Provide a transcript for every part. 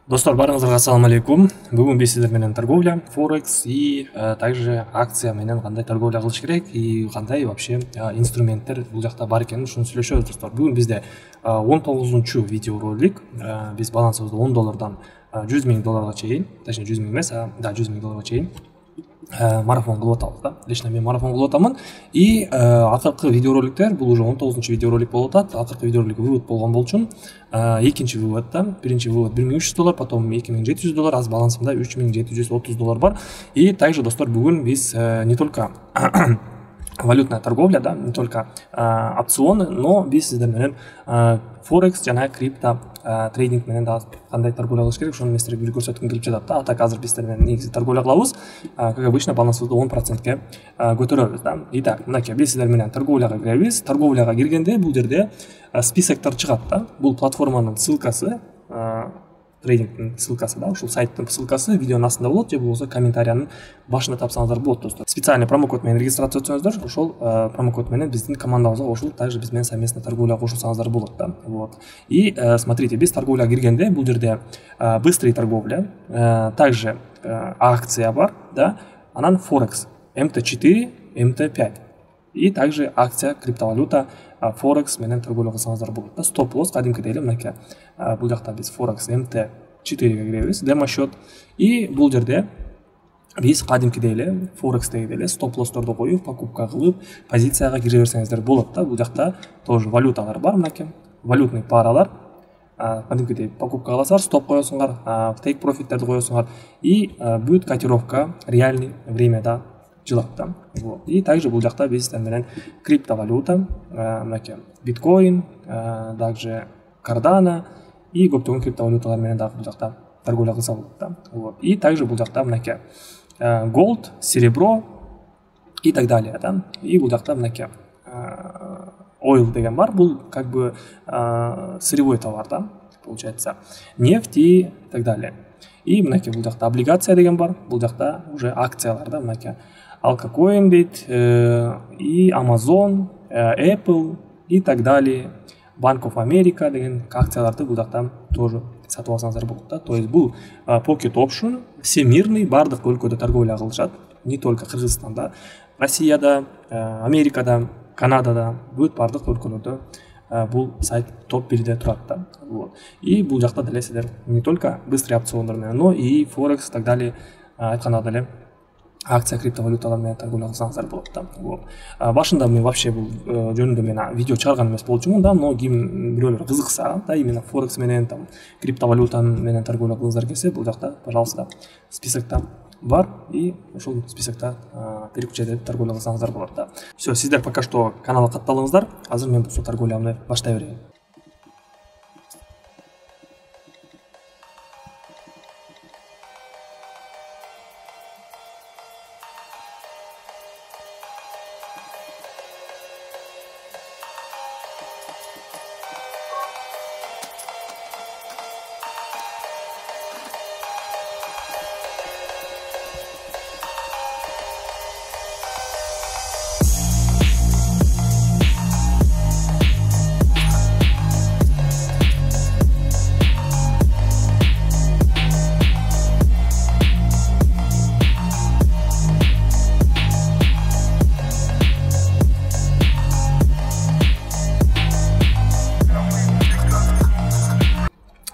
Достар, барыңыздарга ассаламу алейкум. Бүгүн биз сиздер менен торговля, форекс и также акция менен кандай торговля кылыш керек и кандай вообще инструменттер бул жакта бар экенин ушуну сүйлөшөбүз достор. Бүгүн бизде 19-чу видеоролик. Биз балансыбызды $10 $100,000 чейин, точнее 100 000 эмес, $100,000 чейин марафон кылып атабыз да. Лично мен марафон кылып атамын и акыркы видеороликтер бул уже 19-чу видеоролик болуп атат. Акыркы видеоролик вывод болгон болчу. Экинчи выводда, биринчи вывод $1,300, потом $2,700, аз балансымда $3,730 бар. И также достор, бүгүн биз не только валютная торговля, да, не только опционы, но биз сиздер менен форекс жана крипто трейдинг менен да кандай торговля кылыш керек, ошону мен силерге көрсөткүм келип жатат да. А так азыр биз сиздер менен негизи торговля кылабыз. Как обычно, балансыбызды 10%ке көтөрөбүз да. Итак, мынакей биз сиздер менен торговляга киребиз. Торговляга киргенде бул жерде списоктор чыгат да. Бул платформанын ссылкасы, трейдингтин ссылкасы да, ушул сайттын ссылкасы видеонун астында болот же болбосо комментариянын башында тапсаңыздар болот достор. Специальный промокод менен регистрация өтсөңүздөр, ошол промокод менен биздин командабызга кошулуп, также биз менен совместно торговляга кошулсаңыздар болот да. Вот. И смотрите, биз торговляга киргенде бул жерде быстрый торговля, также акция бар, да, анан форекс МТ4, МТ5 и также акция криптовалюта форекс менен торговля кылсаңыздар болот да. Стоп лосс кадимкидей эле мынакей бул жакта биз форекс МТ4ге киребиз, демо счет, и бул жерде биз кадимкидей эле форекстеги эле стоп лоссторду коюп, покупка кылып, позицияга кире берсеңиздер болот да. Бул жакта тоже валюталар бар, мынакей валютный паралар. Кадимкидей покупка кыласыңар, стоп коесуңар, тейк профиттерди коесуңар и бүт котировка реальный времяда жылат да. Вот. И также бул жакта биз менен криптовалюта, мынакей биткоин, также кардана и көптөгөн криптовалюталар менен дагы бул жакта торговля кылса болот да. Вот. И также бул жакта мынакей голд, серебро и так далее да. И бул жакта мынакей ойл деген бар, бул как бы сырьевой товар да, получается нефть и так далее. И мынакей бул жакта облигация деген бар, бул жакта уже акциялар да, мынакей Alcacoin дейт, и Amazon, Apple и так далее, Bank of America деген акцияларды бул жакта тоже сатып алсаңыздар болот да. То есть бул pocket option всемирный, бардык өлкөдө торговля кылышат, не только Кыргызстанда, Россияда, Америкада, Канадада, бүт бардык өлкөлөрдө бул сайт топ 1де турат да. Вот. И бул жакта деле сиздер не только быстрый опциондар менен, но и форекс и так далее айтканда деле акция криптовалюталар менен торговля кылсаңыздар болот да. Вот. Башында мен вообще бул жөнүндө мен видео чыгарган эмес болчумун да, но ким бирөөлөр кызыкса да, именно форекс менен там криптовалюта менен торговля кылгыңыздар келсе, бул жакта пожалуйста списокто бар и ошол списокто переключать этип торговля кылсаңыздар болот да. Все, сиздер пока что каналга катталыңыздар. Азыр мен бул торговлямды баштай берейин.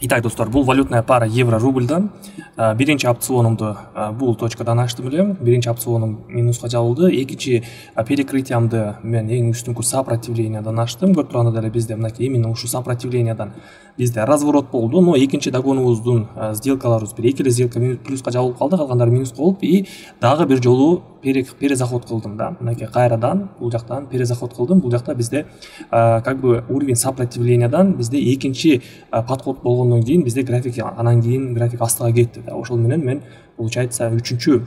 Итак, достор, бул валютная пара евро-рубльдан. Биринчи опционумду бул точкадан ачтым эле. Биринчи опционум минуска жабылды. Экинчи перекрытиямды мен эң үстүнкү сопротивлениядан ачтым. Көрүп тургандай эле бизде мынакей именно ушул сопротивлениядан бизде разворот болду, но экинчи догонубуздун сделкаларыбыз бир эки эле сделка плюска жабылып калды, калгандары минуска болуп, и дагы бир жолу перезаход кылдым да. Мынакей кайрадан бул жактан перезаход кылдым. Бул жакта бизде как бы уровень сопротивлениядан бизде экинчи подход болгондон кийин бизде график анан кийин график астыга кетти да. Ошол менен мен получается үчүнчү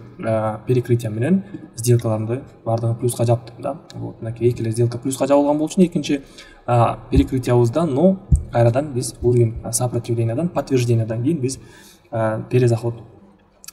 перекрытие менен сделкаларымды бардыгын плюска жаптым да. Вот, мынакей эки эле сделка плюска жабылган болчу экинчи перекрытиябыздан, но кайрадан биз уровень сопротивлениядан, подтверждениядан кийин биз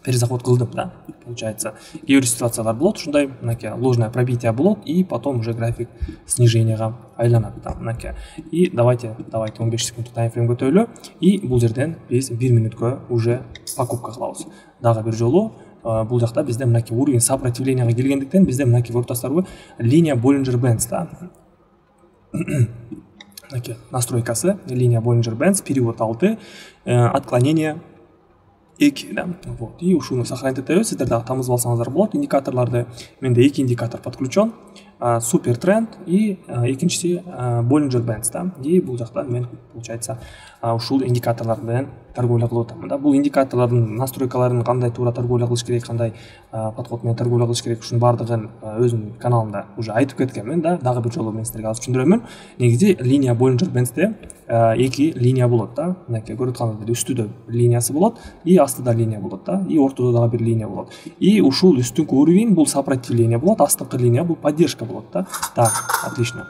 перезаход кылдым, да. Получается, кээ бир ситуациялар болот, ушундай мынакей ложное пробитие болот, и потом уже график сниженияга айланат, да, мынакей. И давайте 15 секундтук таймфрейм көтөрөлү, и бул жерден биз 1 мүнөткө уже покупка кылабыз. Дагы бир жолу бул жакта бизде мынакей уровень сопротивленияга келгендиктен бизде мынакей көрүп атасыздарбы, линия Bollinger Bands, да. Мынакей настройкасы линия Bollinger Bands, период 6, отклонение 2, да. Вот. И ушуну сохранить этебиз, сиздер дагы тамызып алсаңыздар болот. Индикаторларды менде 2 индикатор подключен, супер тренд и экинчиси Bollinger Bands, да. И бул жакта мен получается ушул индикаторлар менен торговля кылып атам, да. Бул индикаторлардын настройкаларын кандай туура торговля кылыш керек, кандай подход менен торговля кылыш керек, ушунун баардыгын өзүмдүн каналымда уже айтып кеткенмин, да. Дагы бир жолу мен сиздерге азыр түшүндүрөмүн. Негизи линия Bollinger Bands'те 2 линия болот, да. Мынакей көрүп атканыңыздай үстүдө линиясы болот и астыда линия болот, да. И ортодо дагы бир линия болот. И ушул үстүнкү уровень бул сопротивление болот, астыңкы линия бул поддержка болот, да. Так, отлично.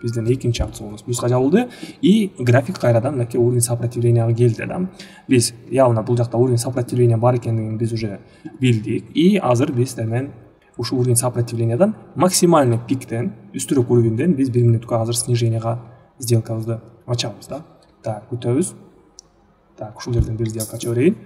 Бизден экинчи акциябыз плюска жабылды, и график кайрадан мынакей уровень сопротивленияга келди, да. Биз явно бул жакта уровень сопротивления бар экендигин биз уже билдик, и азыр биз сиздер менен ушул уровень сопротивлениядан максимальный пиктен үстүрөөк уровеньден биз 1 мүнөткө азыр сниженияга сделкабызды ачабыз, да. Так, күтөбүз. Так, ушул жерден бир сделка ача берейин.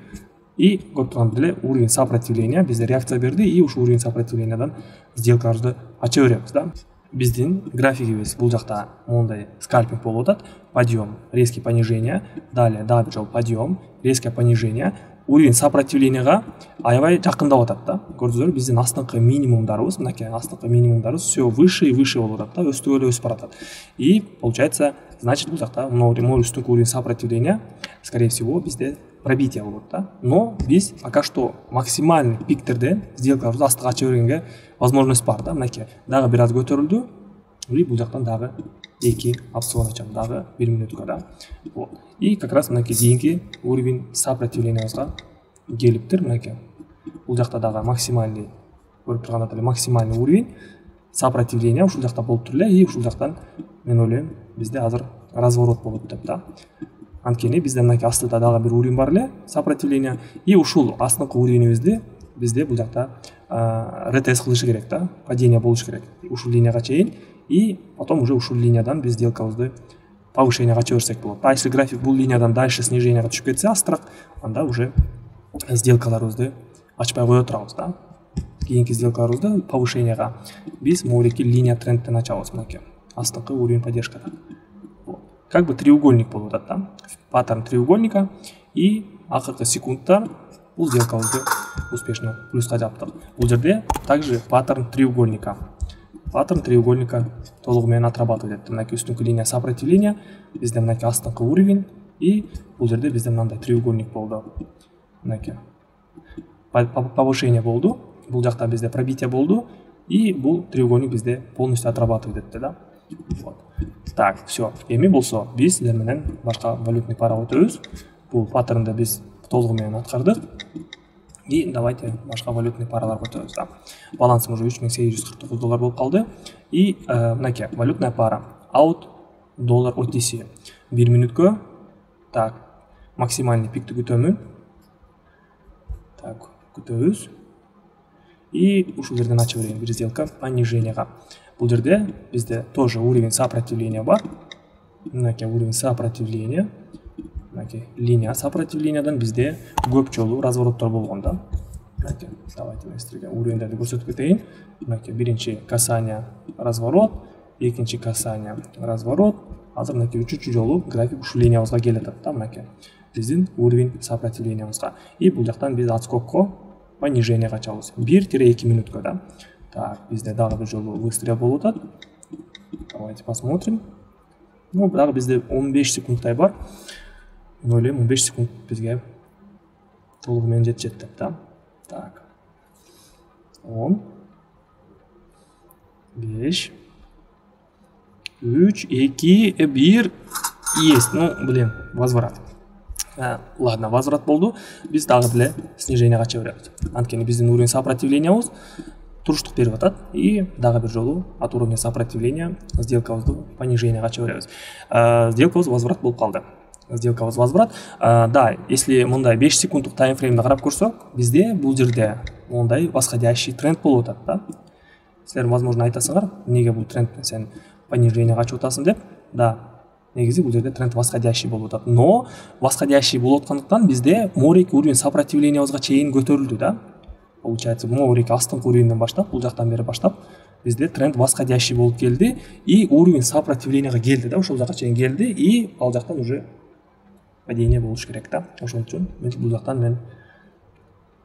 И көрүп турган эле уровень сопротивления бизде реакция берди, и ушул уровень сопротивлениядан сделкабызды ача беребиз, да. Биздин графигибиз бул жакта мондай скальпинг болуп атат. Подъем, резкий понижение, далее дагы бир жолу подъем, резкое понижение. Уровень сопротивленияга аябай жакындап атат, да. Көрдүңүздөр, биздин астыңкы минимумдарыбыз, мынакей астыңкы минимумдарыбыз все выше и выше болуп атат, да, өстүп эле өсүп баратат. И получается, значит, бул жакта могу үстүнкү уровень сопротивления, скорее всего, bizde пробитие болот, да. Но биз пока что максимальный пиктерден сделкабызды астыга ача бергенге возможность бар, да. Мынакей дагы бир аз көтөрүлдү, и бул жактан дагы 2 опцион ачам, дагы 1 мүнөткө, да. Вот. И как раз мынакей кийинки уровень сопротивлениябызга келиптир, мынакей. Бул жакта дагы максимальный, көрүп тургандай эле максимальный уровень сопротивления ушул жакта болуп тур эле, и ушул жактан мен ойлойм бизде азыр разворот болот деп, да. Анткени бизде мынакей астыда дагы бир уровень бар эле сопротивление, и ушул астыңкы уровенибизди бизде бул жакта ретест кылышы керек, да, падение болуш керек ушул линияга чейин, и потом уже ушул линиядан биз сделкабызды повышенияга ача берсек болот. А если график бул линиядан дальше сниженияга түшүп кетсе астыраак, анда уже сделкаларыбызды ачпай кое турабыз, да. Кийинки сделкаларыбызды повышенияга биз могулеки линия трендтен ачабыз, мынакей астыңкы уровень поддержкада. Как бы треугольник болуп атат, да, паттерн треугольника, и акыркы секундта бул сделкабызды успешно плюска жаптык. Бул жерде также паттерн треугольника толугу менен отрабатывать этти. Мынакей үстүнкү линия сопротивления, бизде мынакей астыңкы уровень, и бул жерде бизде мындай треугольник болду. Мынакей повышение болду, бул жакта бизде пробитие болду, и бул треугольник бизде полностью отрабатывать этти, да. Вот. Так, все. Эми болсо биз сиздер менен башка валютный пара өтөбүз. Бул паттернды биз толугу менен аткардык. И давайте башка валютный параларга өтөбүз, да. Балансым уже $3849 болуп калды. И мынакей валютная пара AUD доллар OTC 1 мүнөткө. Так, максимальный пикти күтөмүн. Так, күтөбүз. И ушул жерден ача берейин бир сделка пониженияга. Бул жерде бизде тоже уровень сопротивления бар. Мынакей уровень сопротивления. Мынакей линия сопротивлениядан бизде көп жолу развороттор болгон, да. Мынакей, давайте мен сиздерге уровеньдерди көрсөтүп кетейин. Мынакей биринчи касание разворот, экинчи касание разворот. Азыр мынакей үчүнчү жолу график ушул линиябызга келет, да, мынакей биздин уровень сопротивлениябызга. И бул жактан биз отскокко пониженияга ачабыз 1-2 мүнөткө, да. Так, бизде дагы бир жолу выстрел болуп атат. Давайте посмотрим. Ну, дагы бизде 15 секундтай бар. Мен ойлойм 15 секунд бизге толугу менен жетет деп, да. Так. 10 5 3 2 1 есть. Ну, блин, возврат. Ладно, возврат болду. Биз дагы деле сниженияга ача беребиз. Анткени биздин уровень сопротивлениябыз туруштук берип атат, и дагы бир жолу от уровня сопротивления сделкабызды пониженияга ача беребиз. Сделкабыз возврат болуп калды. сделкабыз возврат. Да, если мындай 5 секундтук таймфреймди карап көрсөк, бизде бул жерде мондай восходящий тренд болуп атат да. Силер возможно айтасыңар, неге бул трендтен сен понижениеге ачып атасың деп. Да, негизи бул жерде тренд восходящий болуп атат. Но восходящий болуп аткандыктан бизде морик уровень сопротивлениябызга чейин көтөрүлдү да. Получается, морик астыңкы уровеньден баштап, бул жактан бери баштап бизде тренд восходящий болуп келди и уровень сопротивлениега келди да, ошол жака чейин келди и ал жактан уже падение болуш керек да. Ошон үчүн бул жактан мен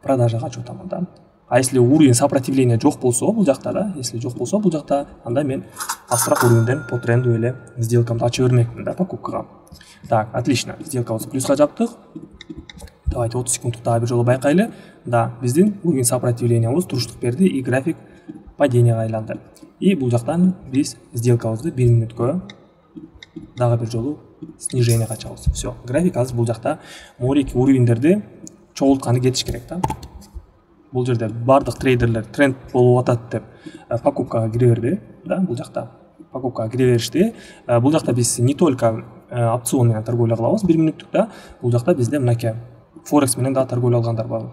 продажага ачып атамын да. А если уровень сопротивления жок болсо бул жакта да, если жок болсо бул жакта, анда мен астыраак уровеньден по тренду эле сделкамды ачып бермекмин да, покупкага. Так, отлично. Сделкабызды плюска жаптык. Давайте 30 секундтук дагы бир жолу байкайлы. Да, биздин уровень сопротивлениябыз туруштук берди и график паденияга айланды. И бул жактан биз сделкабызды 1 мүнөткө дагы бир жолу снижениеге ачабыз. Все, график азыр бул жакта морик уровеньдерди чогултканы кетиш керек да. Бул жерде бардык трейдерлер тренд болуп атат деп покупкага кире берди да, бул жакта покупкага кире беришти. Бул жакта биз не только опцион менен торговля кылабыз 1 мүнөттүк да, бул жакта бизде мынакей форекс менен да торговля кылгандар бар.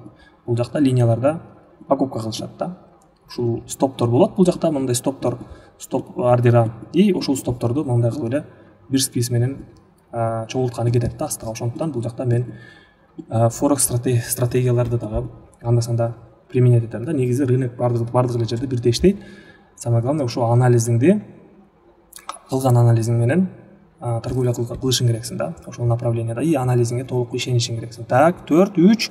Бул жакта линияларда покупка кылышат да. Ушул стоптор болот, бул жакта мындай стоптор, стоп ордера и ушул стопторду мындай кылып эле бир спис менен чогултканы кетет да астыга. Ошондуктан бул жакта мен форекс стратегияларды дагы анда-санда применять этем да. Негизи рынок бардык эле жерде бирдей иштейт. Самое главное ушул анализиңди кылган анализиң менен торговля кылышың керексиң да, ошол направленияда и анализиңе толук ишенишиң керексиң. Так, 4, 3,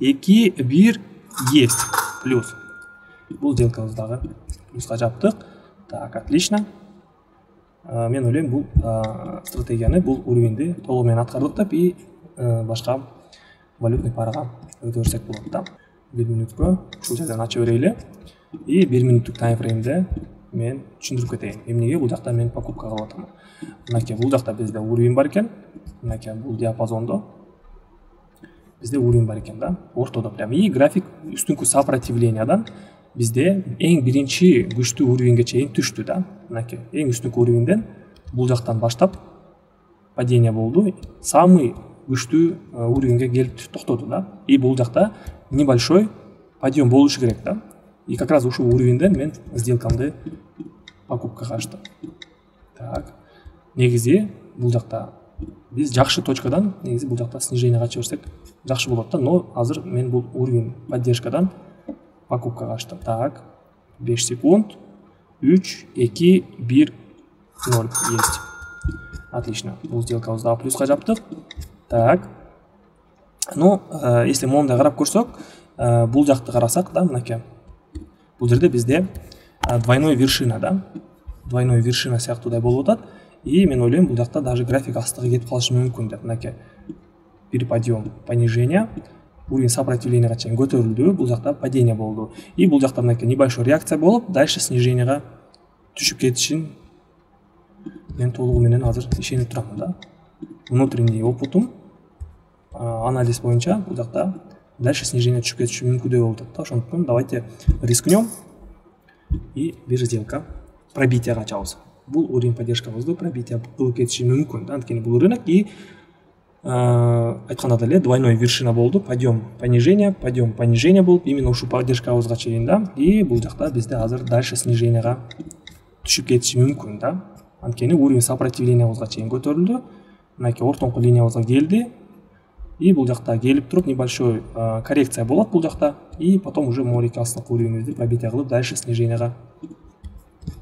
2, 1 есть. Плюс. Бул сделкабыз дагы плюска жаптык. Так, отлично. Мен ойлойм бул стратегияны, бул уровеньди толугу менен аткардык деп и башка валютный парага өтө болот да. 1 мүнөткө ушул жерден ачып берели и 1 мүнөттүк таймфреймде мен түшүндүрүп кетейин. Эмнеге бул жакта мен покупка кылып атам. Мынакей бул жакта бизде уровень бар экен. Мынакей бул диапазондо бизде уровень бар экен да, ортодо прям. И график үстүнкү сопротивлениядан бизде эң биринчи күчтүү уровеньге чейин түштү да. Мынакей эң үстүнкү уровеньден бул жактан баштап падение болду. Самый күчтүү уровеньге келип токтоду да. И бул жакта небольшой подъем болушу керек да. И как раз ушул уровеньден мен сделкамды покупкага ачтым. Так. Негизи бул жакта биз жакшы точкадан негизи бул жакта снижениеге ачып берсек жакшы болот да, но азыр мен бул уровень поддержкадан покупкага ачтым. Так. 5 секунд. 3, 2, 1, 0 есть. Отлично. Бул сделкабызды дагы плюска жаптык. Так. Ну, если мондай карап көрсөк, бул жакты карасак да, мынакей. Бул жерде бизде двойной вершина да. Двойной вершина сыяктуудай болуп атат. И мен ойлойм бул жакта даже график астыга кетип калышы мүмкүн деп. Мынакей бир подъем, понижение, уровень сопротивлениега чейин көтөрүлдү, бул жакта падение болду. И бул жакта мынакей небольшой реакция болуп, дальше снижениега түшүп кетишин мен толугу менен азыр ишенип турам да. Внутренний опытым, анализ боюнча бул жакта дальше снижение түшүп кетиши мүмкүн деп болуп атат. Ошондуктан давайте рискнем и бир сделка пробитияга ачабыз. Бул уровень поддержкабызды пробития кылып кетиши мүмкүн да, анткени бул рынок и айтканда эле двойной вершина болду, подъем, понижение болуп, именно ушул поддержкабызга чейин да. И бул жакта бизде азыр дальше снижениега түшүп кетиши мүмкүн да. Анткени уровень сопротивлениябызга чейин көтөрүлдү. Мынакей ортоңку линиябызга келди. И бул жакта келип туруп небольшой коррекция болот бул жакта. И потом уже морик астыңкы уровеньди пробития кылып дальше снижениега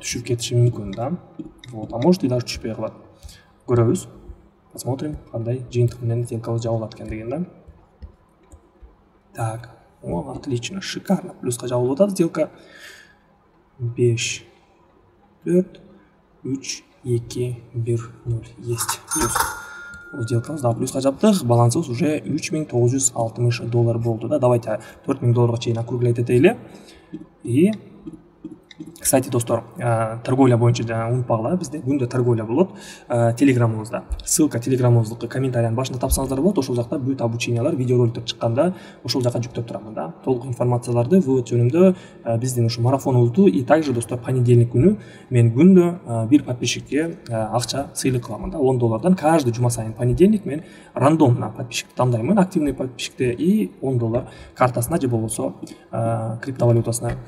түшүп кетиши мүмкүн да. Вот, а может и даже түшпөй калат. Көрөбүз. Посмотрим, кандай жыйынтык менен сделкабыз жабылат экен деген да. Так, о, отлично, шикарно. Плюска жабылып атат сделка. 5, 4, 3, 2, 1, 0 есть. Плюс. Сделкабыз да плюска жаптык. Балансыбыз уже $3960 болду да. Давайте $4000 чейин округлять этели. И Кстати, достор, торговля боюнча жана унутпагыла, бизде күндө торговля болот. Телеграмыбызда. Ссылка телеграмыбыздыкы комментариянын башында тапсаңыздар болот. Ошол жакта бүт обучениялар, видеороликтер чыкканда ошол жака жүктөп турам да. Толук информацияларды вывод жөнүндө биздин ушу марафонубузду и также достор понедельник күнү мен күндө бир подписчикке акча сыйлык кылам да, $10. Каждый жума сайын понедельник мен рандомно подписчикти тандаймын, активный подписчикти, и $10 картасына же болбосо криптовалютасына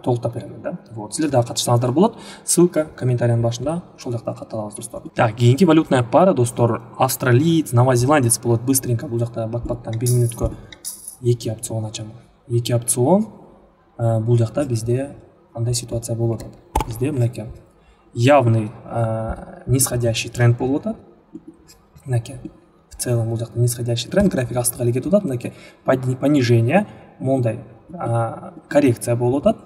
толуктап беремин да. Вот, силер дагы катышсаңыздар болот. Ссылка комментариянын башында, ошол жакта катталабыз достор. Так, кийинки валютная пара достор, австралиец, новозеландец болот. Быстренько бул жакта бат-баттан 1 минутка 2 опцион ачам. 2 опцион. Бул жакта бизде кандай ситуация болот атат? Бизде мынакей явный нисходящий тренд болуп атат. Мынакей в целом бул жакта нисходящий тренд, график астыга эле кетип атат. Мынакей понижение, мондай коррекция болуп атат.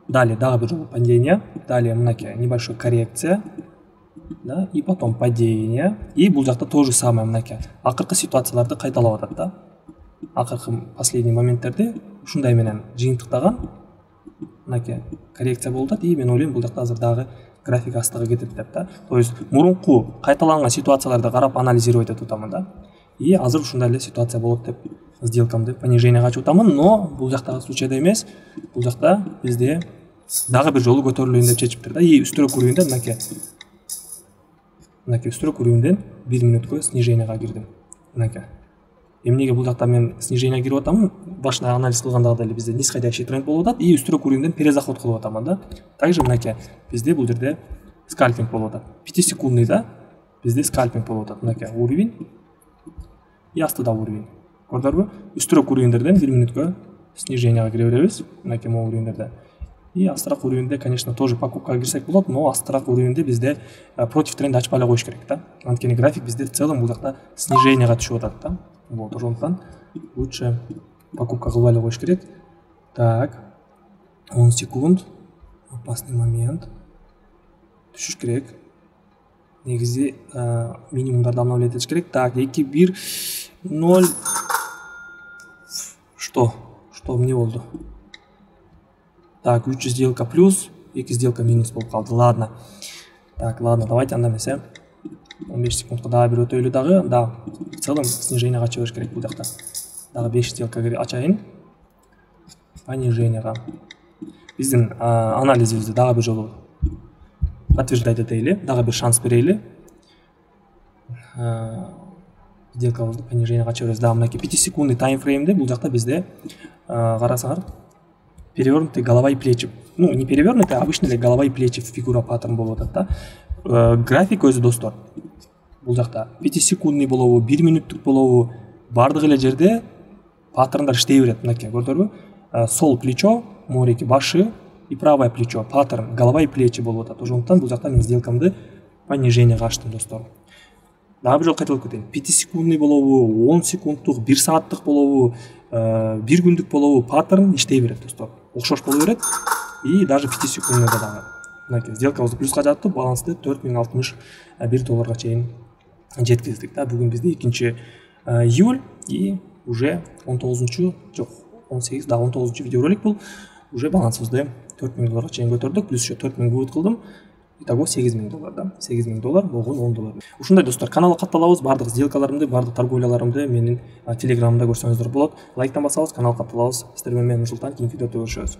Далее дагы бир жолу падение, далее мынакей небольшой коррекция, да, и потом падение. И бул жакта то же самое, мынакей акыркы ситуацияларды кайталап атат да. Акыркы последний моменттерде ушундай менен жыйынтыктаган мынакей коррекция болуп атат. И мен ойлойм бул жакта азыр дагы график астыга кетет деп да. То есть мурунку кайталанган ситуацияларды карап анализировать этип атамын да. И азыр ушундай эле ситуация болот деп сделкамды понижениега ачып атамын, но бул жактагы случайда эмес. Бул жакта бизде дагы бир жолу көтөрүлөйүн деп чечиптир да. И үстүрөк уровеньден мынакей үстүрөк уровеньден 1 минутка снижениега кирдим. Мынакей. Эмнеге бул жакта мен снижениега кирип атамын? Башында анализ кылгандагы эле бизде нисходящий тренд болуп атат и үстүрөк уровеньден перезаход кылып атамын да. Также мынакей бизде бул жерде скальпинг болуп атат. 5 секундный да бизде скальпинг болуп атат. Мынакей уровень и астыда уровень. Көрдүрбү? Үстүрөк уровеньдерден 1 минутка снижениега кире беребиз. Мынакей могу уровеньдерде. И астыраак уровеньде, конечно, тоже покупкага кирсек болот, но астыраак уровеньде бизде против тренда ачпай эле коюш керек да. Анткени график бизде в целом бул жакта снижениега түшүп атат да. Вот, ошондуктан лучше покупка кылбай эле коюш керек. Так, 10 секунд. Опасный момент. Түшүш керек. Негизи минимумдарды обновлять этиш керек. Так, 2-1 0. Что мне болду? Так, 3 сделка плюс, 2 сделка минус болуп калды. Ладно. Так, ладно, давайте анда эмесе 15 секундка дагы бир өтөйлү дагы. Да, в целом снижениега ача бериш керек бул жакта. Дагы 5 сделка ачайын. Понижениега. Биздин анализибизди дагы бир жолу подтверждать этели, дагы бир шанс берели. Сделкабызды понижениега ача беребиз. Да, мынакей 5 секундный таймфреймде бул жакта бизде карасаңар перевернутый голова и плечи. Ну, не перевернутый, а обычный голова и плечи фигура паттерн болуп атат да. График өзү достор. Бул жакта 5 секундный болобу, 1 минуттук болобу, бардык эле жерде паттерндар иштей берет. Мынакей көрдүрбү? Сол плечо, мореки башы и правое плечо, паттерн голова и плечи болуп атат. Ошондуктан бул жакта мен сделкамды понижениега ачтым достор. Дагы бир жолу кайталап кетейин. 5 секундный болобу, 10 секундтук, 1 сааттык болобу, 1 күндүк болобу, паттерн иштей берет достор. Окшош боло берет. И даже 5 секундныйда дагы. Мынакей сделкабызды плюска жаттып, балансты $4061 чейин жеткиздик да. Бүгүн бизде 2 июль и уже 19 жок, 18 да 19 видеоролик бул. Уже балансыбызды $4000 чейин көтөрдүк, плюс еще 4000 вывод кылдым. Итого $8000 да. $8000 болгон $10. Ушундай достор, каналга катталабыз. Бардык сделкаларымды, бардык торговляларымды менин телеграмымда көрсөңүздөр болот. Лайктан басабыз, каналга катталабыз. Сиздер менен Нурсултан, кийинки видеодо көрүшөбүз.